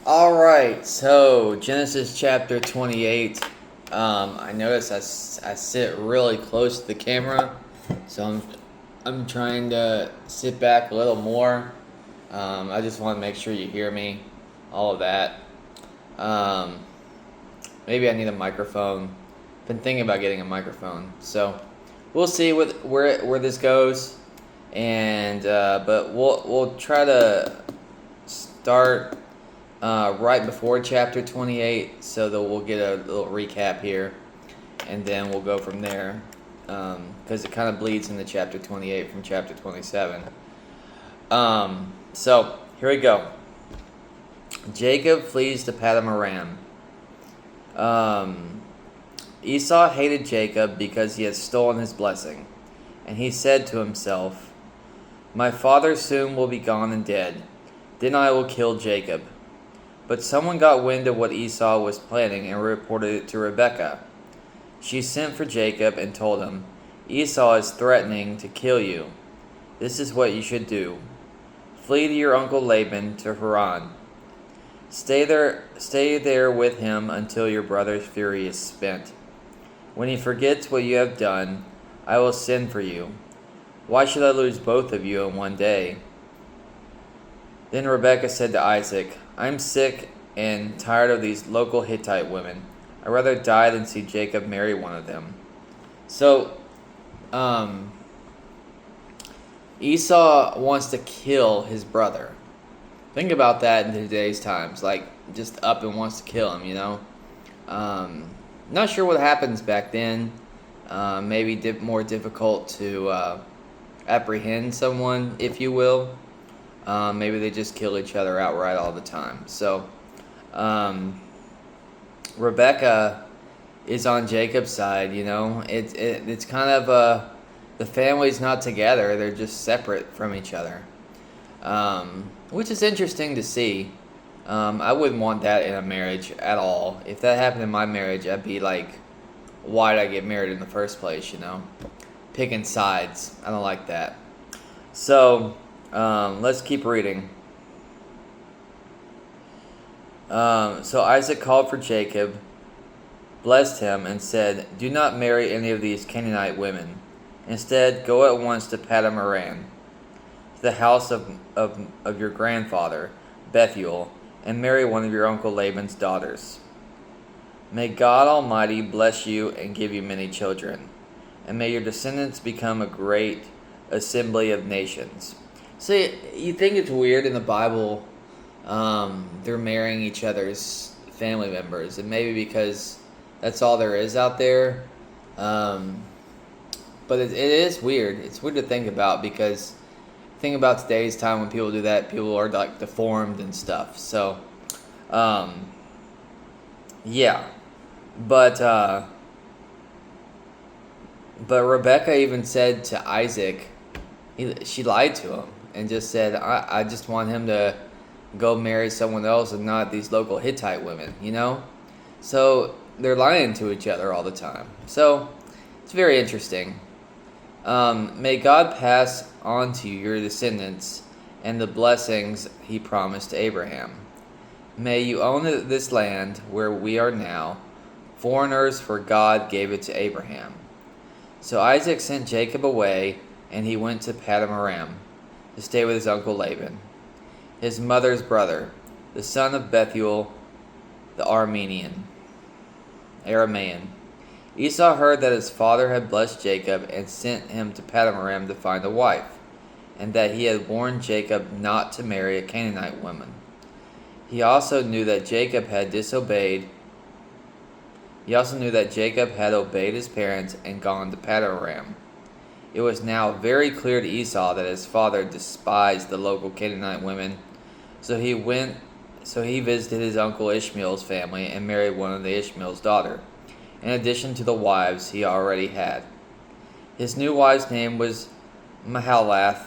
All right, so Genesis chapter 28. I notice I sit really close to the camera, so I'm trying to sit back a little more. I just want to make sure you hear me, all of that. Um, Maybe I need a microphone. Been thinking about getting a microphone, so we'll see where this goes, and but we'll try to start right before chapter 28, so that we'll get a little recap here, and then we'll go from there, because it kind of bleeds into chapter 28 from chapter 27. So here we go. Jacob flees to Padam Aram. Um, Esau hated Jacob because he had stolen his blessing, and he said to himself, "My father soon will be gone and dead. Then I will kill Jacob." But someone got wind of what Esau was planning and reported it to Rebekah. She sent for Jacob and told him, "Esau is threatening to kill you. This is what you should do. Flee to your uncle Laban to Haran. Stay there with him until your brother's fury is spent. When he forgets what you have done, I will send for you. Why should I lose both of you in one day?" Then Rebekah said to Isaac, "I'm sick and tired of these local Hittite women. I'd rather die than see Jacob marry one of them." So, um, Esau wants to kill his brother. Think about that in today's times. Like, just up and wants to kill him, you know? Um, Not sure what happens back then. Maybe more difficult to apprehend someone, if you will. Maybe they just kill each other outright all the time. So, um, Rebecca is on Jacob's side. You know, it's kind of the family's not together; they're just separate from each other, which is interesting to see. I wouldn't want that in a marriage at all. If that happened in my marriage, I'd be like, "Why did I get married in the first place?" You know, picking sides. I don't like that. So, let's keep reading. So Isaac called for Jacob, blessed him, and said, "Do not marry any of these Canaanite women. Instead, go at once to Padam Aram, to the house of your grandfather, Bethuel, and marry one of your uncle Laban's daughters. May God Almighty bless you and give you many children, and may your descendants become a great assembly of nations." See, you think it's weird in the Bible, they're marrying each other's family members, and maybe because that's all there is out there. Um, but it is weird. It's weird to think about because think about today's time when people do that, people are like deformed and stuff. So, um, yeah, but but Rebecca even said to Isaac, she lied to him and just said, I just want him to go marry someone else and not these local Hittite women, you know? So they're lying to each other all the time. So it's very interesting. May God pass on to you your descendants and the blessings he promised to Abraham. May you own this land where we are now, foreigners, for God gave it to Abraham. So Isaac sent Jacob away, and he went to Padam Aram to stay with his uncle Laban, his mother's brother, the son of Bethuel the Aramaean. Esau heard that his father had blessed Jacob and sent him to Padam Aram to find a wife, and that he had warned Jacob not to marry a Canaanite woman. He also knew that Jacob had obeyed his parents and gone to Padam Aram. It was now very clear to Esau that his father despised the local Canaanite women, so he visited his uncle Ishmael's family and married one of the Ishmael's daughter, in addition to the wives he already had. His new wife's name was Mahalath.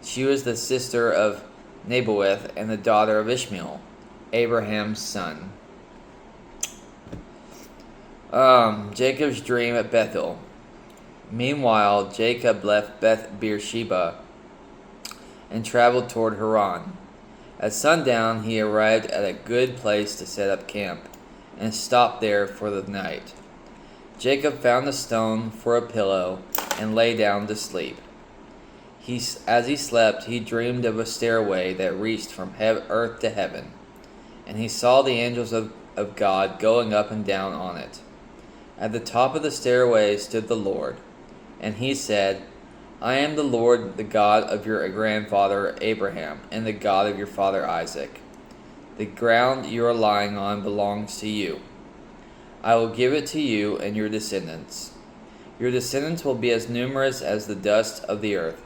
She was the sister of Nebaioth and the daughter of Ishmael, Abraham's son. Jacob's dream at Bethel. Meanwhile, Jacob left Beersheba and traveled toward Haran. At sundown, he arrived at a good place to set up camp, and stopped there for the night. Jacob found a stone for a pillow and lay down to sleep. As he slept, he dreamed of a stairway that reached from earth to heaven, and he saw the angels of God going up and down on it. At the top of the stairway stood the Lord, and he said, I am the Lord, the God of your grandfather Abraham, and the God of your father Isaac. The ground you are lying on belongs to you. I will give it to you and your descendants. Your descendants will be as numerous as the dust of the earth.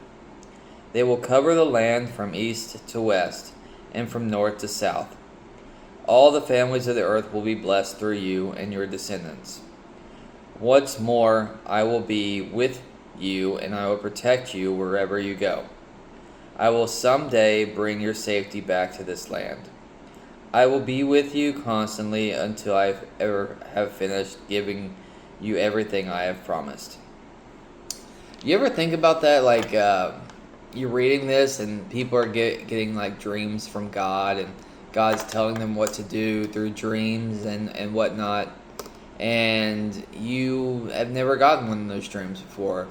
They will cover the land from east to west, and from north to south. All the families of the earth will be blessed through you and your descendants. What's more, I will be with you, and I will protect you wherever you go. I will someday bring your safety back to this land. I will be with you constantly until I have finished giving you everything I have promised. You ever think about that? Like, you're reading this and people are getting like dreams from God, and God's telling them what to do through dreams and whatnot. And you have never gotten one of those dreams before.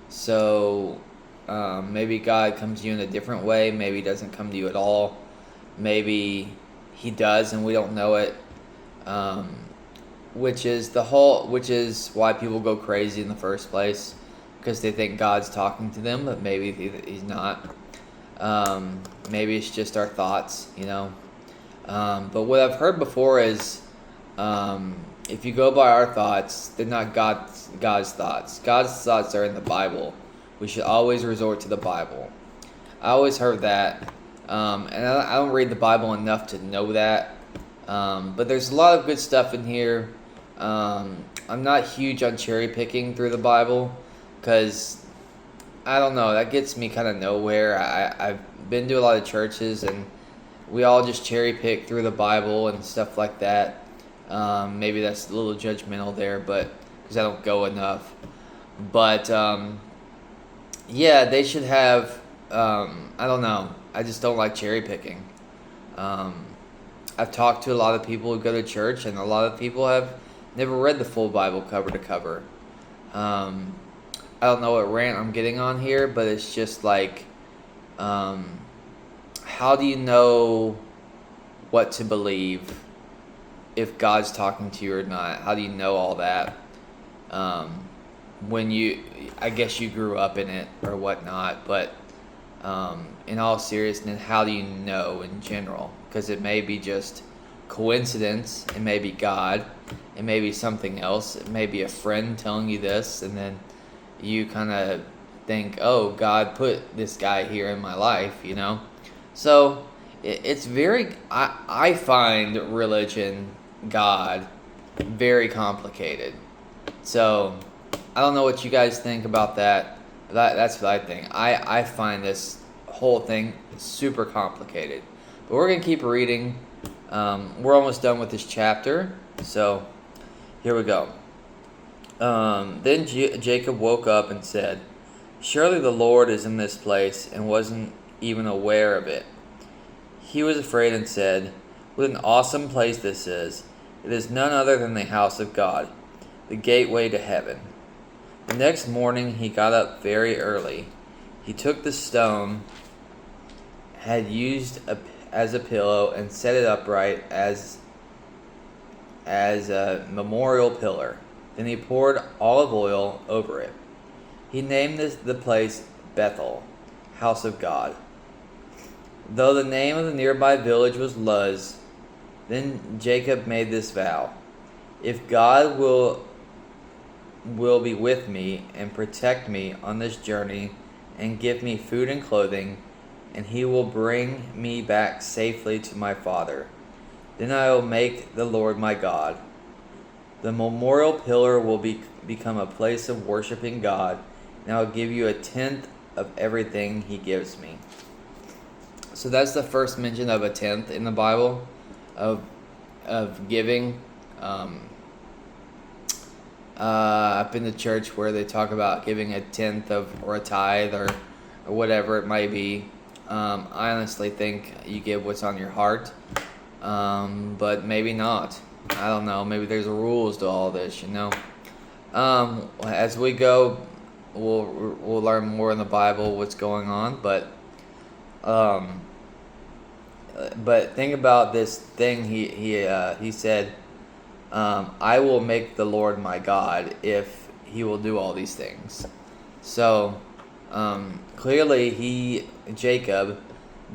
So maybe God comes to you in a different way. Maybe he doesn't come to you at all. Maybe he does and we don't know it. Which is why people go crazy in the first place, because they think God's talking to them, but maybe he's not. Maybe it's just our thoughts, But what I've heard before is, if you go by our thoughts, they're not God's thoughts. God's thoughts are in the Bible. We should always resort to the Bible. I always heard that, and I don't read the Bible enough to know that. But there's a lot of good stuff in here. I'm not huge on cherry picking through the Bible, because I don't know, that gets me kind of nowhere. I've been to a lot of churches, and we all just cherry pick through the Bible and stuff like that. Maybe that's a little judgmental there, but because I don't go enough. But yeah, they should have. I don't know. I just don't like cherry picking. I've talked to a lot of people who go to church, and a lot of people have never read the full Bible cover to cover. I don't know what rant I'm getting on here, but it's just like, how do you know what to believe? If God's talking to you or not, how do you know all that? I guess you grew up in it or whatnot, but in all seriousness, how do you know in general? Because it may be just coincidence, it may be God, it may be something else, it may be a friend telling you this, and then you kind of think, oh, God put this guy here in my life, So it's very, I find religion, God, very complicated. So I don't know what you guys think about that, but that's what I think. I find this whole thing super complicated. But we're going to keep reading. We're almost done with this chapter, so here we go. Then Jacob woke up and said, surely the Lord is in this place, and wasn't even aware of it. He was afraid and said, what an awesome place this is. It is none other than the house of God, the gateway to heaven. The next morning he got up very early. He took the stone had used as a pillow and set it upright as a memorial pillar. Then he poured olive oil over it. He named the place Bethel, house of God. Though the name of the nearby village was Luz, then Jacob made this vow: if God will be with me and protect me on this journey and give me food and clothing, and he will bring me back safely to my father, then I will make the Lord my God. The memorial pillar will become a place of worshiping God, and I will give you 1/10 of everything he gives me. So that's the first mention of 1/10 in the Bible, of giving. I've been to church where they talk about giving 1/10 of, or a tithe, or whatever it might be. I honestly think you give what's on your heart, but maybe not. I don't know. Maybe there's rules to all this, you know. As we go, we'll learn more in the Bible what's going on, um, but think about this thing he said. I will make the Lord my God if he will do all these things. So clearly Jacob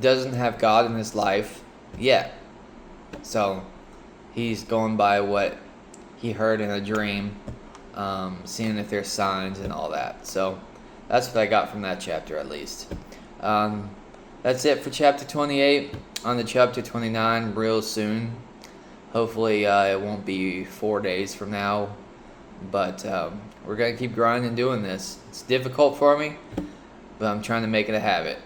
doesn't have God in his life yet. So he's going by what he heard in a dream, seeing if there's signs and all that. So that's what I got from that chapter, at least. That's it for chapter 28. On to chapter 29 real soon. Hopefully it won't be 4 days from now. But we're going to keep grinding and doing this. It's difficult for me, but I'm trying to make it a habit.